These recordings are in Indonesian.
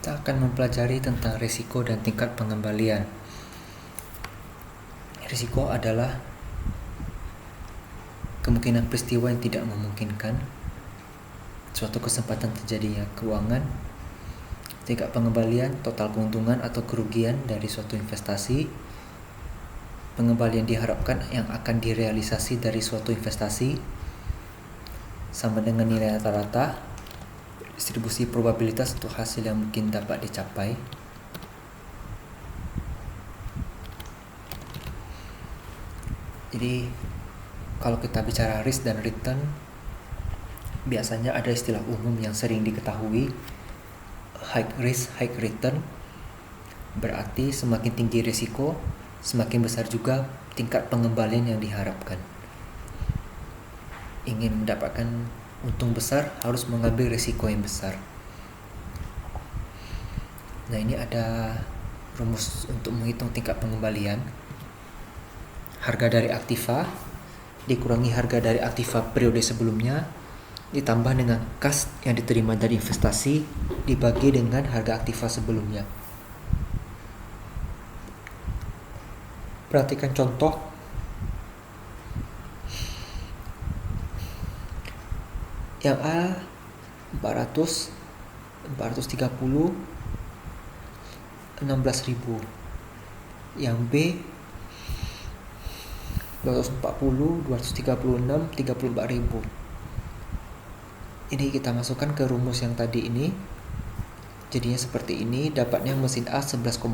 kita akan mempelajari tentang risiko dan tingkat pengembalian. Risiko adalah kemungkinan peristiwa yang tidak memungkinkan, suatu kesempatan terjadinya keuangan. Tingkat pengembalian, total keuntungan atau kerugian dari suatu investasi. Pengembalian diharapkan yang akan direalisasi dari suatu investasi sama dengan nilai rata-rata. Distribusi probabilitas untuk hasil yang mungkin dapat dicapai. Jadi kalau kita bicara risk dan return, biasanya ada istilah umum yang sering diketahui, high risk, high return. Berarti semakin tinggi risiko, semakin besar juga tingkat pengembalian yang diharapkan. Ingin mendapatkan untung besar, harus mengambil risiko yang besar. Nah, ini ada rumus untuk menghitung tingkat pengembalian. Harga dari aktiva dikurangi harga dari aktiva periode sebelumnya, ditambah dengan kas yang diterima dari investasi, dibagi dengan harga aktiva sebelumnya. Perhatikan contoh. Yang A 430 16.000. Yang B 240 236 34.000. Ini kita masukkan ke rumus yang tadi ini. Jadinya seperti ini, dapatnya mesin A 11,5%,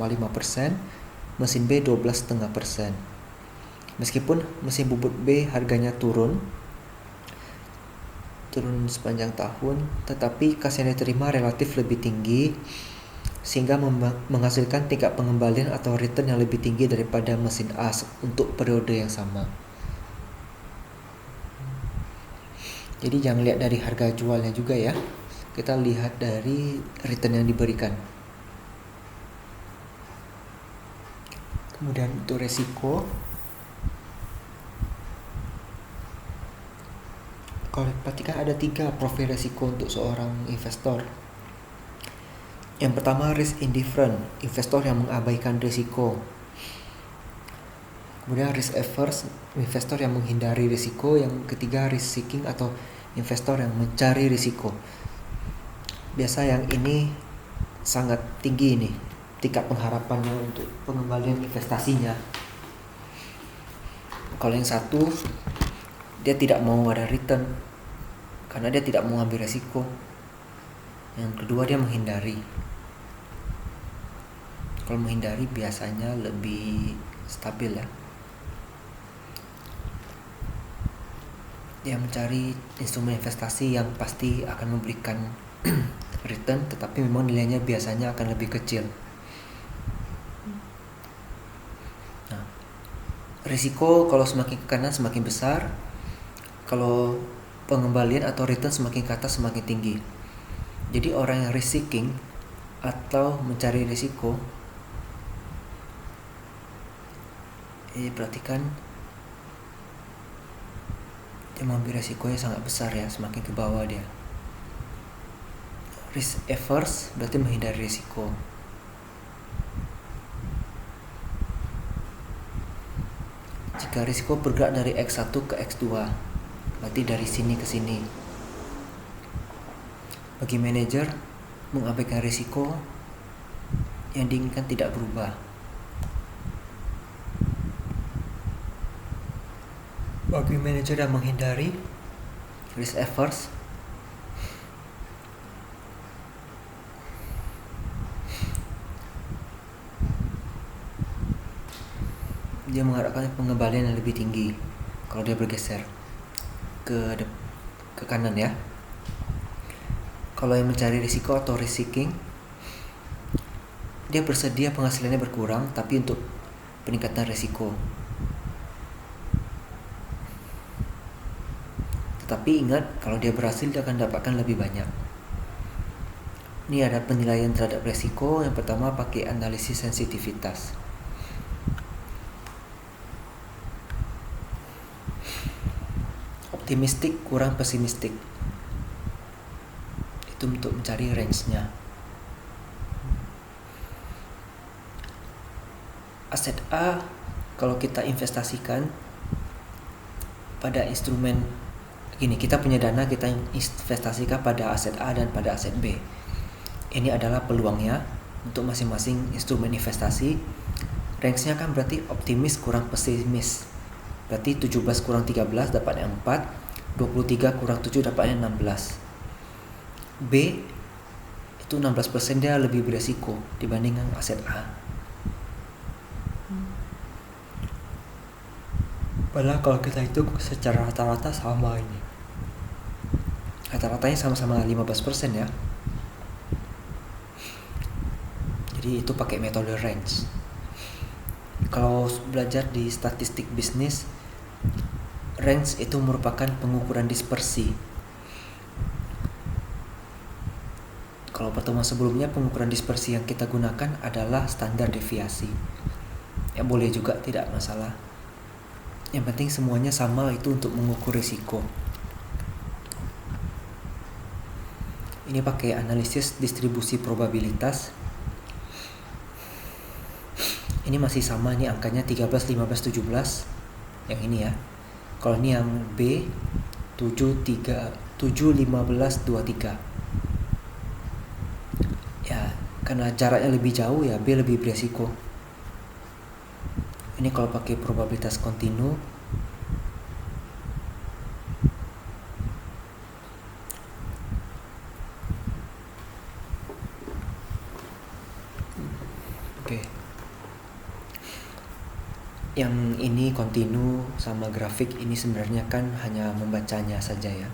mesin B 12,5%. Meskipun mesin bubut B harganya turun sepanjang tahun, tetapi kas yang diterima relatif lebih tinggi, sehingga menghasilkan tingkat pengembalian atau return yang lebih tinggi daripada mesin A untuk periode yang sama. Jadi jangan lihat dari harga jualnya juga ya, kita lihat dari return yang diberikan. Kemudian untuk resiko, kalau perhatikan ada 3 profil resiko untuk seorang investor. Yang pertama, risk indifferent, investor yang mengabaikan risiko. Kemudian risk averse, investor yang menghindari risiko. Yang ketiga, risk seeking atau investor yang mencari risiko. Biasa yang ini sangat tinggi nih tingkat pengharapannya untuk pengembalian investasinya. Kalau yang satu, dia tidak mau ada return karena dia tidak mau ambil resiko. Yang kedua, dia menghindari. Kalau menghindari biasanya lebih stabil ya. Dia mencari instrumen investasi yang pasti akan memberikan return, tetapi memang nilainya biasanya akan lebih kecil. Nah, risiko kalau semakin ke kanan semakin besar, kalau pengembalian atau return semakin ke atas semakin tinggi. Jadi orang yang risk seeking atau mencari risiko, perhatikan dia mengambil risikonya sangat besar ya, semakin ke bawah dia. Risk averse berarti menghindari risiko. Jika risiko bergerak dari X1 ke X2, berarti dari sini ke sini. Bagi manajer, mengabaikan risiko yang diinginkan tidak berubah. Bagi manajer yang menghindari, risk averse, dia mengharapkan pengembalian yang lebih tinggi kalau dia bergeser ke kanan ya. Kalau yang mencari risiko atau risk seeking, dia bersedia penghasilannya berkurang tapi untuk peningkatan risiko. Tetapi ingat, kalau dia berhasil dia akan dapatkan lebih banyak. Ini ada penilaian terhadap risiko. Yang pertama pakai analisis sensitivitas. Optimistik kurang pesimistik. Itu untuk mencari range-nya. aset A kalau kita investasikan pada instrumen gini, kita punya dana, kita investasikan pada aset A dan pada aset B. Ini adalah peluangnya untuk masing-masing instrumen investasi. Range-nya kan berarti optimis kurang pesimis. Berarti 17 kurang 13 dapatnya 4, 23 kurang 7 dapatnya 16. B itu 16% dia lebih beresiko dibandingkan aset A. Padahal kalau kita hitung secara rata-rata sama ini. Rata-ratanya sama-sama 15% ya. Jadi itu pakai metode range. Kalau belajar di statistik bisnis, range itu merupakan pengukuran dispersi. Kalau pertemuan sebelumnya pengukuran dispersi yang kita gunakan adalah standar deviasi. Ya boleh juga, tidak masalah. Yang penting semuanya sama, itu untuk mengukur risiko. Ini pakai analisis distribusi probabilitas. Ini masih sama nih angkanya 13, 15, 17. Yang ini ya. Kalau ini yang B 7, 15, 23. Ya, karena jaraknya lebih jauh ya B lebih beresiko. Ini kalau pakai probabilitas kontinu. Oke. Yang ini kontinu sama grafik ini sebenarnya kan hanya membacanya saja ya.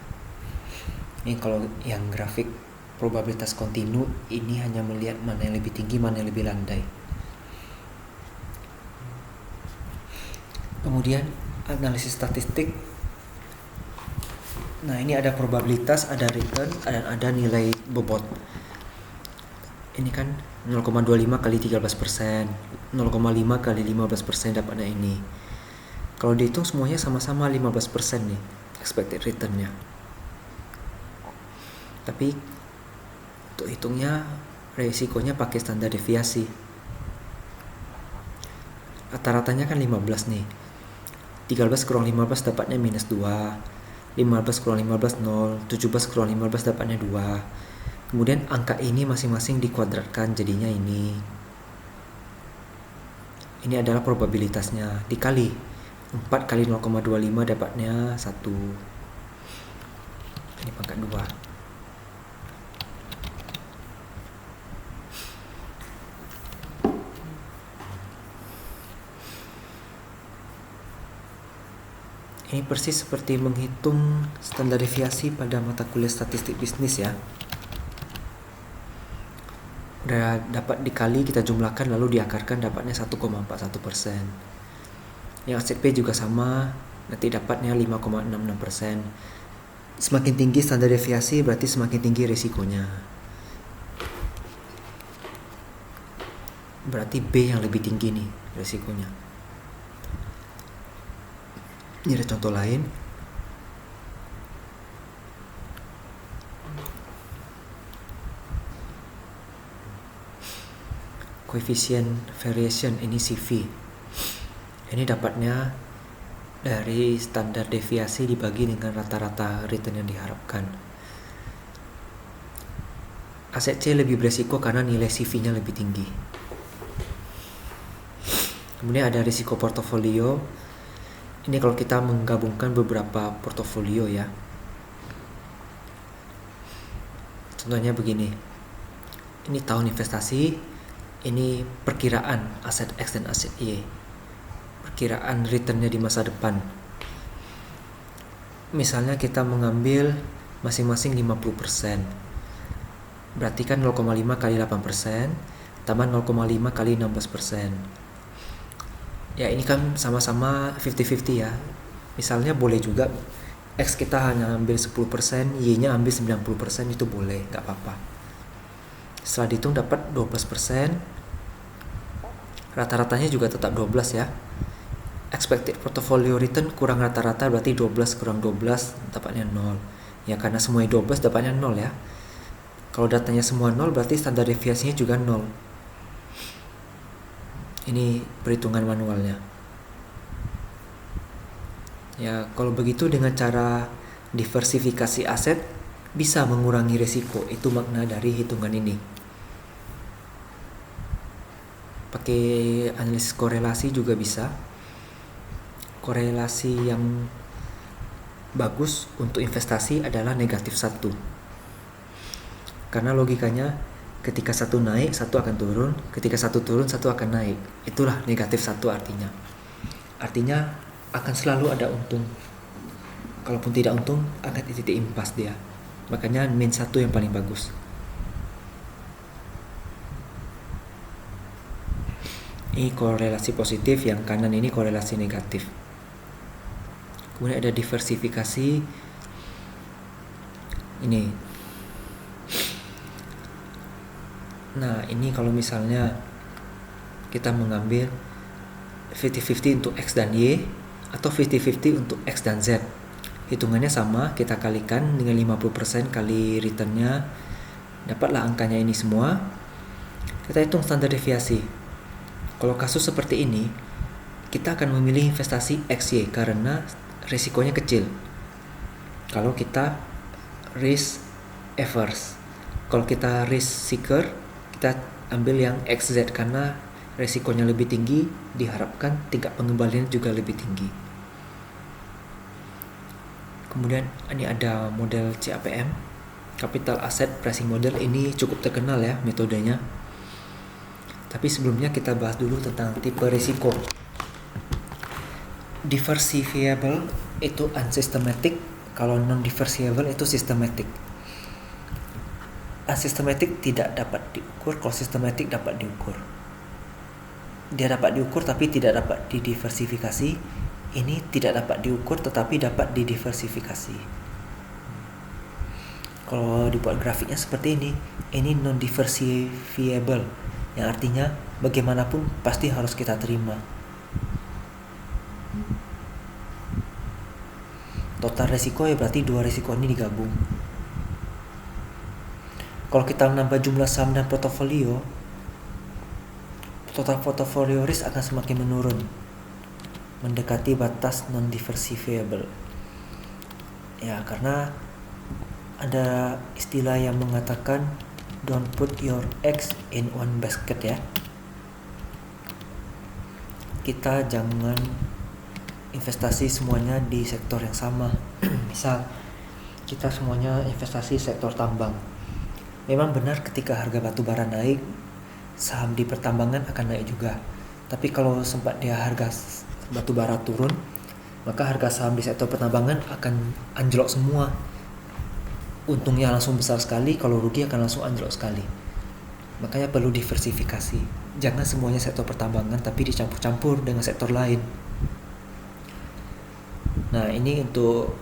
Ini kalau yang grafik probabilitas kontinu ini hanya melihat mana yang lebih tinggi, mana yang lebih landai. Kemudian analisis statistik. Nah, ini ada probabilitas, ada return, dan ada nilai bobot. Ini kan 0,25 kali 13%, 0,5 kali 15% dapatnya ini. Kalau dihitung semuanya sama-sama 15% nih expected return-nya. Tapi untuk hitungnya resikonya pakai standar deviasi. Rata-ratanya kan 15 nih. 13 kurang 15 dapatnya minus 2. 15 kurang 15 0. 17 kurang 15 dapatnya 2. Kemudian angka ini masing-masing dikuadratkan jadinya ini. Ini adalah probabilitasnya dikali 4 kali 0,25 dapatnya 1. Ini pangkat 2. Ini persis seperti menghitung standar deviasi pada mata kuliah statistik bisnis ya. Udah dapat dikali, kita jumlahkan lalu diakarkan dapatnya 1,41%. Yang aset P juga sama, nanti dapatnya 5,66%. Semakin tinggi standar deviasi berarti semakin tinggi risikonya. Berarti B yang lebih tinggi nih risikonya. Ini ada contoh lain. Koefisien variation ini CV. Ini dapatnya dari standar deviasi dibagi dengan rata-rata return yang diharapkan. Aset C lebih beresiko karena nilai CV-nya lebih tinggi. Kemudian ada risiko portofolio. Ini kalau kita menggabungkan beberapa portofolio ya. Contohnya begini. Ini tahun investasi, ini perkiraan aset X dan aset Y. Perkiraan returnnya di masa depan. Misalnya kita mengambil masing-masing 50%. Berarti kan 0,5 kali 8% tambah 0,5 kali 16%. Ya ini kan sama-sama 50-50 ya. Misalnya boleh juga X kita hanya ambil 10%, Y-nya ambil 90%, itu boleh, gak apa-apa. Setelah dihitung dapat 12%. Rata-ratanya juga tetap 12 ya. Expected portfolio return kurang rata-rata berarti 12 kurang 12 dapatnya 0. Ya karena semuanya 12 dapatnya 0 ya. Kalau datanya semua 0 berarti standar deviasinya juga 0. Ini perhitungan manualnya. Ya, kalau begitu dengan cara diversifikasi aset bisa mengurangi risiko. Itu makna dari hitungan ini. Pakai analisis korelasi juga bisa. Korelasi yang bagus untuk investasi adalah -1. Karena logikanya ketika satu naik, satu akan turun. Ketika satu turun, satu akan naik. Itulah -1 artinya. Artinya akan selalu ada untung. Kalaupun tidak untung, akan di titik impas dia. Makanya -1 yang paling bagus. Ini korelasi positif, yang kanan ini korelasi negatif. Kemudian ada diversifikasi. Ini. Nah, ini kalau misalnya kita mengambil 50-50 untuk X dan Y, atau 50-50 untuk X dan Z. Hitungannya sama, kita kalikan dengan 50% kali returnnya, dapatlah angkanya ini semua. Kita hitung standar deviasi. Kalau kasus seperti ini, kita akan memilih investasi XY karena risikonya kecil. Kalau kita risk averse. Kalau kita risk seeker, kita ambil yang XZ karena risikonya lebih tinggi, diharapkan tingkat pengembalian juga lebih tinggi. Kemudian ini ada model CAPM, Capital Asset Pricing Model. Ini cukup terkenal ya metodenya. Tapi sebelumnya kita bahas dulu tentang tipe risiko. Diversifiable itu unsystematic, kalau non-diversifiable itu systematic. Unsystematic tidak dapat diukur, kalau systematic dapat diukur. Dia dapat diukur tapi tidak dapat didiversifikasi. Ini tidak dapat diukur tetapi dapat didiversifikasi. Kalau dibuat grafiknya seperti ini non-diversifiable, yang artinya bagaimanapun pasti harus kita terima. Total risiko ya berarti dua risiko ini digabung. Kalau kita menambah jumlah saham dan portofolio, total portfolio risk akan semakin menurun, mendekati batas non-diversifiable. Ya, karena ada istilah yang mengatakan don't put your eggs in one basket ya. Kita jangan investasi semuanya di sektor yang sama. Misal kita semuanya investasi sektor tambang. Memang benar ketika harga batu bara naik, saham di pertambangan akan naik juga. Tapi kalau sempat dia harga batu bara turun, maka harga saham di sektor pertambangan akan anjlok semua. Untungnya langsung besar sekali, kalau rugi akan langsung anjlok sekali. Makanya perlu diversifikasi. Jangan semuanya sektor pertambangan, tapi dicampur-campur dengan sektor lain. Nah, ini untuk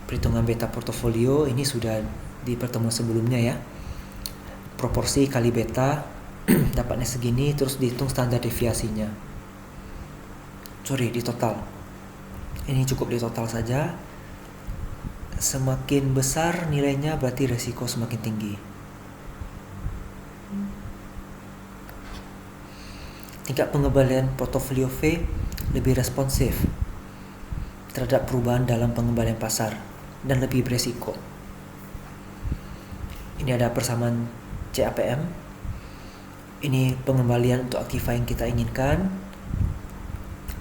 perhitungan beta portofolio, ini sudah di pertemuan sebelumnya ya. Proporsi kali beta dapatnya segini, terus dihitung standar deviasinya. Di total. Ini cukup di total saja. Semakin besar nilainya berarti resiko semakin tinggi. Tingkat pengembalian portofolio V lebih responsif terhadap perubahan dalam pengembalian pasar dan lebih beresiko. Ini ada persamaan CAPM. Ini pengembalian untuk aktiva yang kita inginkan.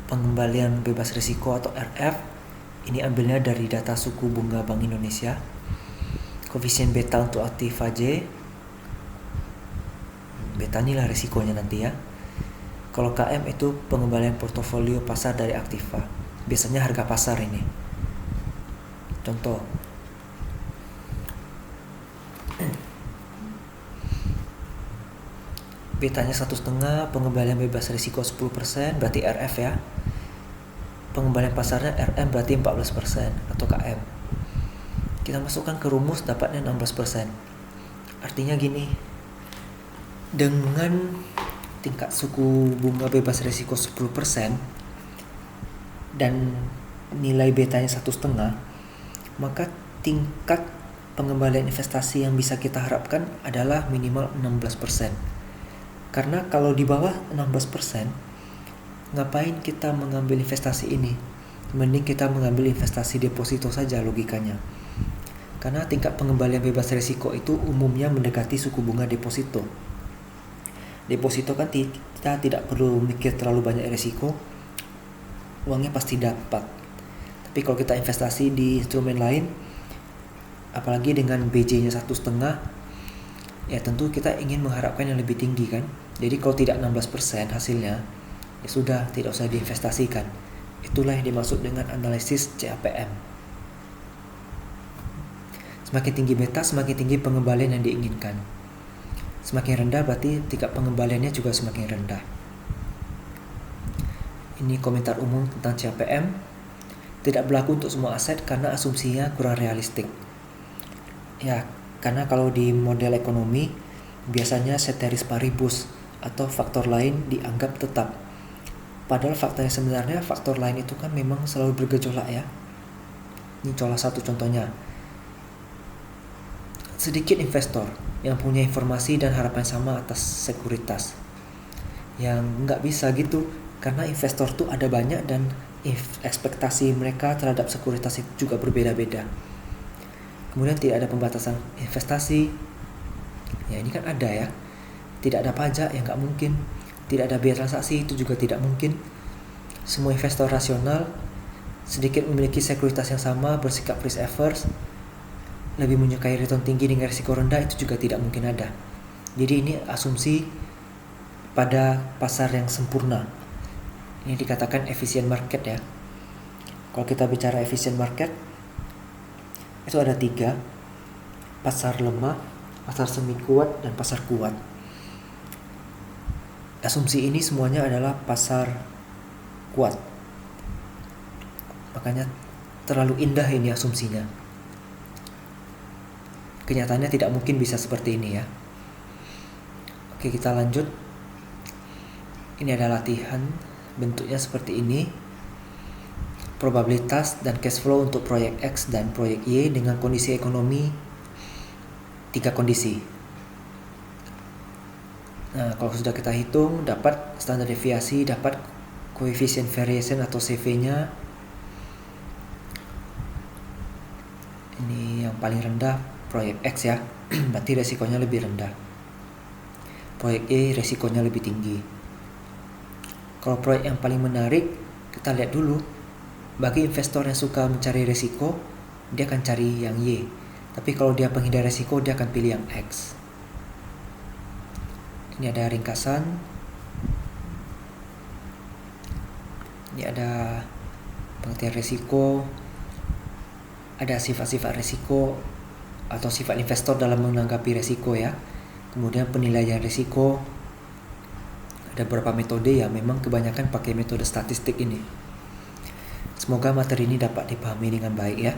Pengembalian bebas risiko atau RF. Ini ambilnya dari data suku bunga Bank Indonesia. Koefisien beta untuk aktiva J. Beta inilah risikonya nanti ya. Kalau KM itu pengembalian portofolio pasar dari aktiva. Biasanya harga pasar ini. Contoh. Betanya 1,5, pengembalian bebas risiko 10%, berarti RF ya. Pengembalian pasarnya RM berarti 14% atau KM. Kita masukkan ke rumus dapatnya 16%. Artinya gini, dengan tingkat suku bunga bebas risiko 10% dan nilai betanya 1,5, maka tingkat pengembalian investasi yang bisa kita harapkan adalah minimal 16%. Karena kalau di bawah 16%, ngapain kita mengambil investasi ini? Mending kita mengambil investasi deposito saja logikanya. Karena tingkat pengembalian bebas risiko itu umumnya mendekati suku bunga deposito. Deposito kan kita tidak perlu mikir terlalu banyak risiko, uangnya pasti dapat. Tapi kalau kita investasi di instrumen lain, apalagi dengan BJ-nya 1,5, ya tentu kita ingin mengharapkan yang lebih tinggi kan. Jadi kalau tidak 16% hasilnya, ya sudah, tidak usah diinvestasikan. Itulah yang dimaksud dengan analisis CAPM. Semakin tinggi beta, semakin tinggi pengembalian yang diinginkan. Semakin rendah berarti tingkat pengembaliannya juga semakin rendah. Ini komentar umum tentang CAPM. Tidak berlaku untuk semua aset karena asumsinya kurang realistik. Ya, karena kalau di model ekonomi biasanya ceteris paribus atau faktor lain dianggap tetap. Padahal faktanya sebenarnya faktor lain itu kan memang selalu bergejolak ya. Ini salah satu contohnya. Sedikit investor yang punya informasi dan harapan sama atas sekuritas. Yang nggak bisa gitu, karena investor tuh ada banyak dan ekspektasi mereka terhadap sekuritas itu juga berbeda-beda. Kemudian tidak ada pembatasan investasi. Ya ini kan ada ya. Tidak ada pajak yang nggak mungkin. Tidak ada biaya transaksi itu juga tidak mungkin. Semua investor rasional sedikit memiliki sekuritas yang sama, bersikap risk averse, lebih menyukai return tinggi dengan risiko rendah, itu juga tidak mungkin ada. Jadi ini asumsi pada pasar yang sempurna. Ini dikatakan efisien market ya. Kalau kita bicara efisien market, itu ada 3: pasar lemah, pasar semi kuat, dan pasar kuat. Asumsi ini semuanya adalah pasar kuat. Makanya terlalu indah ini asumsinya. Kenyataannya tidak mungkin bisa seperti ini ya. Oke, kita lanjut. Ini ada latihan, bentuknya seperti ini. Probabilitas dan cash flow untuk proyek X dan proyek Y dengan kondisi ekonomi 3 kondisi. Nah, kalau sudah kita hitung, dapat standar deviasi, dapat coefficient variation atau CV-nya. Ini yang paling rendah proyek X ya, berarti resikonya lebih rendah. Proyek Y resikonya lebih tinggi. Kalau proyek yang paling menarik, kita lihat dulu. Bagi investor yang suka mencari resiko, dia akan cari yang Y. Tapi kalau dia penghindar resiko, dia akan pilih yang X. Ini ada ringkasan. Ini ada pengertian resiko. Ada sifat-sifat resiko atau sifat investor dalam menanggapi resiko ya. Kemudian penilaian resiko. Ada beberapa metode ya, memang kebanyakan pakai metode statistik ini. Semoga materi ini dapat dipahami dengan baik ya.